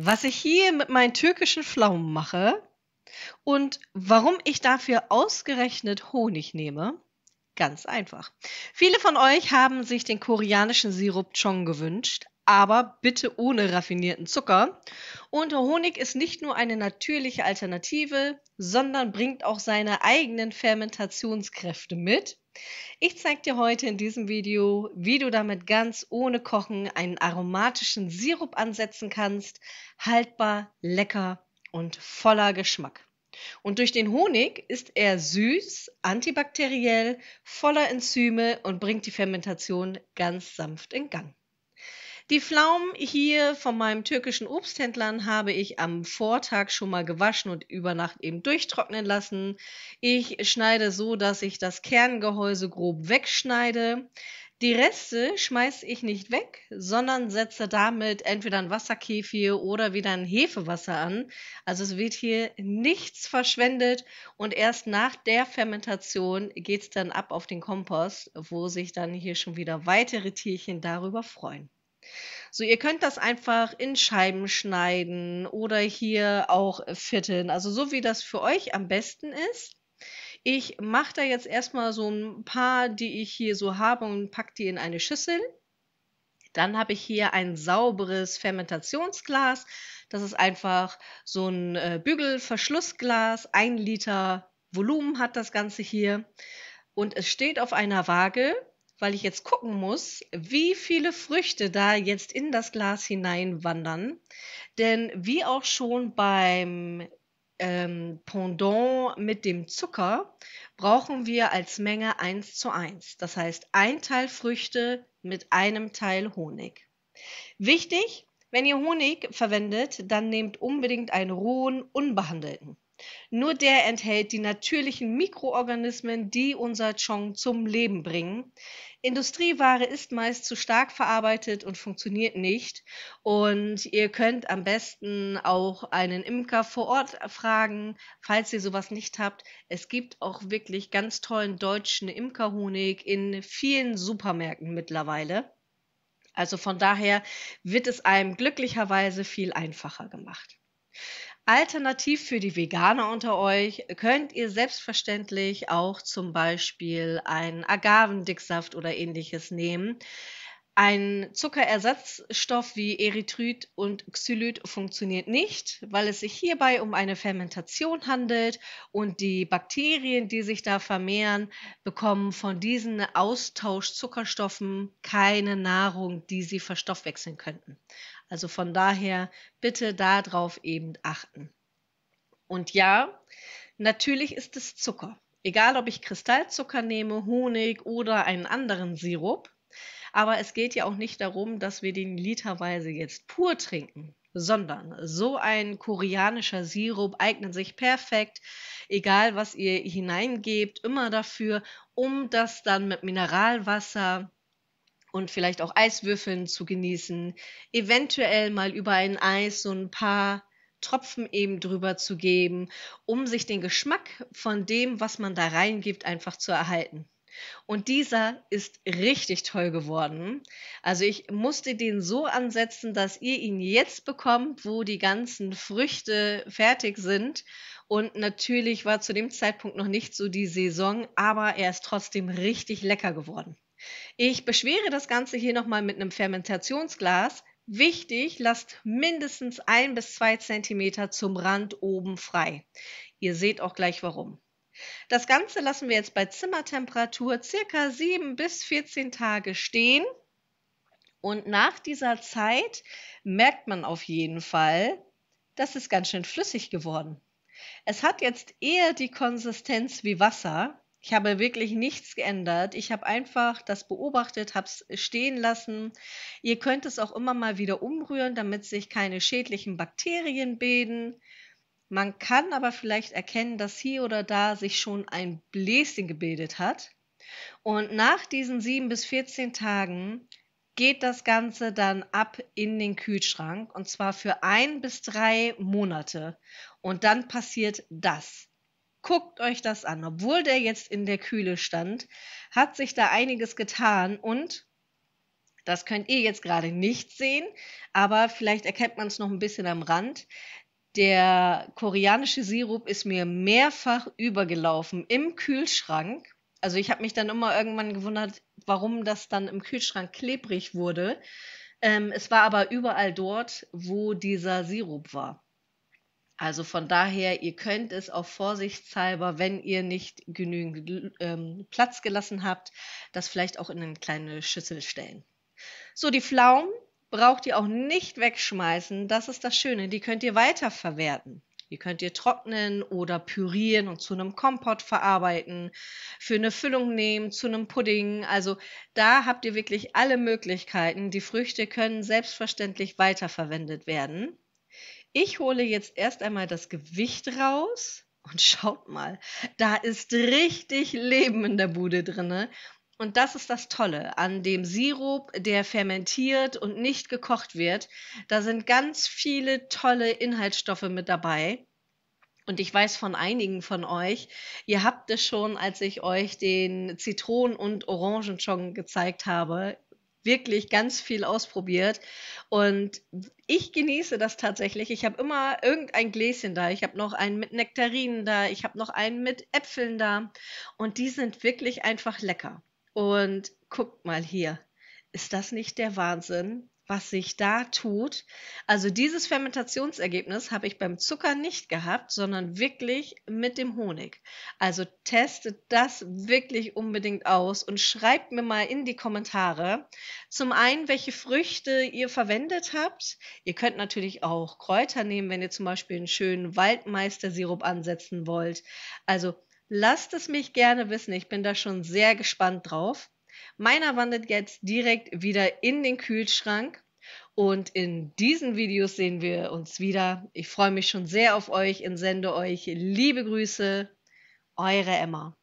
Was ich hier mit meinen türkischen Pflaumen mache und warum ich dafür ausgerechnet Honig nehme? Ganz einfach. Viele von euch haben sich den koreanischen Sirup Chong gewünscht, aber bitte ohne raffinierten Zucker. Und Honig ist nicht nur eine natürliche Alternative, sondern bringt auch seine eigenen Fermentationskräfte mit. Ich zeige dir heute in diesem Video, wie du damit ganz ohne Kochen einen aromatischen Sirup ansetzen kannst, haltbar, lecker und voller Geschmack. Und durch den Honig ist er süß, antibakteriell, voller Enzyme und bringt die Fermentation ganz sanft in Gang. Die Pflaumen hier von meinem türkischen Obsthändlern habe ich am Vortag schon mal gewaschen und über Nacht eben durchtrocknen lassen. Ich schneide so, dass ich das Kerngehäuse grob wegschneide. Die Reste schmeiße ich nicht weg, sondern setze damit entweder ein Wasserkefir oder wieder ein Hefewasser an. Also es wird hier nichts verschwendet und erst nach der Fermentation geht es dann ab auf den Kompost, wo sich dann hier schon wieder weitere Tierchen darüber freuen. So, ihr könnt das einfach in Scheiben schneiden oder hier auch vierteln, also so wie das für euch am besten ist. Ich mache da jetzt erstmal so ein paar, die ich hier so habe und packe die in eine Schüssel. Dann habe ich hier ein sauberes Fermentationsglas. Das ist einfach so ein Bügelverschlussglas. 1 Liter Volumen hat das Ganze hier. Und es steht auf einer Waage, weil ich jetzt gucken muss, wie viele Früchte da jetzt in das Glas hineinwandern. Denn wie auch schon beim Pendant mit dem Zucker brauchen wir als Menge 1:1. Das heißt, ein Teil Früchte mit einem Teil Honig. Wichtig, wenn ihr Honig verwendet, dann nehmt unbedingt einen rohen, unbehandelten. Nur der enthält die natürlichen Mikroorganismen, die unser Chong zum Leben bringen. Industrieware ist meist zu stark verarbeitet und funktioniert nicht. Und ihr könnt am besten auch einen Imker vor Ort fragen, falls ihr sowas nicht habt. Es gibt auch wirklich ganz tollen deutschen Imkerhonig in vielen Supermärkten mittlerweile. Also von daher wird es einem glücklicherweise viel einfacher gemacht. Alternativ für die Veganer unter euch könnt ihr selbstverständlich auch zum Beispiel einen Agavendicksaft oder ähnliches nehmen. Ein Zuckerersatzstoff wie Erythrit und Xylit funktioniert nicht, weil es sich hierbei um eine Fermentation handelt und die Bakterien, die sich da vermehren, bekommen von diesen Austauschzuckerstoffen keine Nahrung, die sie verstoffwechseln könnten. Also von daher bitte darauf eben achten. Und ja, natürlich ist es Zucker. Egal, ob ich Kristallzucker nehme, Honig oder einen anderen Sirup. Aber es geht ja auch nicht darum, dass wir den literweise jetzt pur trinken, sondern so ein koreanischer Sirup eignet sich perfekt, egal was ihr hineingebt, immer dafür, um das dann mit Mineralwasser und vielleicht auch Eiswürfeln zu genießen, eventuell mal über ein Eis so ein paar Tropfen eben drüber zu geben, um sich den Geschmack von dem, was man da reingibt, einfach zu erhalten. Und dieser ist richtig toll geworden. Also ich musste den so ansetzen, dass ihr ihn jetzt bekommt, wo die ganzen Früchte fertig sind. Und natürlich war zu dem Zeitpunkt noch nicht so die Saison, aber er ist trotzdem richtig lecker geworden. Ich beschwere das Ganze hier nochmal mit einem Fermentationsglas. Wichtig, lasst mindestens 1 bis 2 Zentimeter zum Rand oben frei. Ihr seht auch gleich warum. Das Ganze lassen wir jetzt bei Zimmertemperatur circa 7 bis 14 Tage stehen. Und nach dieser Zeit merkt man auf jeden Fall, das ist ganz schön flüssig geworden. Es hat jetzt eher die Konsistenz wie Wasser. Ich habe wirklich nichts geändert. Ich habe einfach das beobachtet, habe es stehen lassen. Ihr könnt es auch immer mal wieder umrühren, damit sich keine schädlichen Bakterien bilden. Man kann aber vielleicht erkennen, dass hier oder da sich schon ein Bläschen gebildet hat. Und nach diesen 7 bis 14 Tagen geht das Ganze dann ab in den Kühlschrank und zwar für 1 bis 3 Monate. Und dann passiert das. Guckt euch das an. Obwohl der jetzt in der Kühle stand, hat sich da einiges getan und Das könnt ihr jetzt gerade nicht sehen, aber vielleicht erkennt man es noch ein bisschen am Rand. Der koreanische Sirup ist mir mehrfach übergelaufen im Kühlschrank. Also ich habe mich dann immer irgendwann gewundert, warum das dann im Kühlschrank klebrig wurde. Es war aber überall dort, wo dieser Sirup war. Also von daher, ihr könnt es auch vorsichtshalber, wenn ihr nicht genügend Platz gelassen habt, das vielleicht auch in eine kleine Schüssel stellen. So, die Pflaumen braucht ihr auch nicht wegschmeißen. Das ist das Schöne. Die könnt ihr weiterverwerten. Die könnt ihr trocknen oder pürieren und zu einem Kompott verarbeiten, für eine Füllung nehmen, zu einem Pudding. Also da habt ihr wirklich alle Möglichkeiten. Die Früchte können selbstverständlich weiterverwendet werden. Ich hole jetzt erst einmal das Gewicht raus und schaut mal, da ist richtig Leben in der Bude drinne. Und das ist das Tolle an dem Sirup, der fermentiert und nicht gekocht wird. Da sind ganz viele tolle Inhaltsstoffe mit dabei. Und ich weiß von einigen von euch, ihr habt es schon, als ich euch den Zitronen- und Orangenchong gezeigt habe, wirklich ganz viel ausprobiert. Und ich genieße das tatsächlich. Ich habe immer irgendein Gläschen da. Ich habe noch einen mit Nektarinen da. Ich habe noch einen mit Äpfeln da. Und die sind wirklich einfach lecker. Und guckt mal hier. Ist das nicht der Wahnsinn, was sich da tut? Also dieses Fermentationsergebnis habe ich beim Zucker nicht gehabt, sondern wirklich mit dem Honig. Also testet das wirklich unbedingt aus und schreibt mir mal in die Kommentare, zum einen, welche Früchte ihr verwendet habt. Ihr könnt natürlich auch Kräuter nehmen, wenn ihr zum Beispiel einen schönen Waldmeister-Sirup ansetzen wollt. Also lasst es mich gerne wissen. Ich bin da schon sehr gespannt drauf. Meiner wandert jetzt direkt wieder in den Kühlschrank. Und in diesen Videos sehen wir uns wieder. Ich freue mich schon sehr auf euch und sende euch liebe Grüße, eure Emma.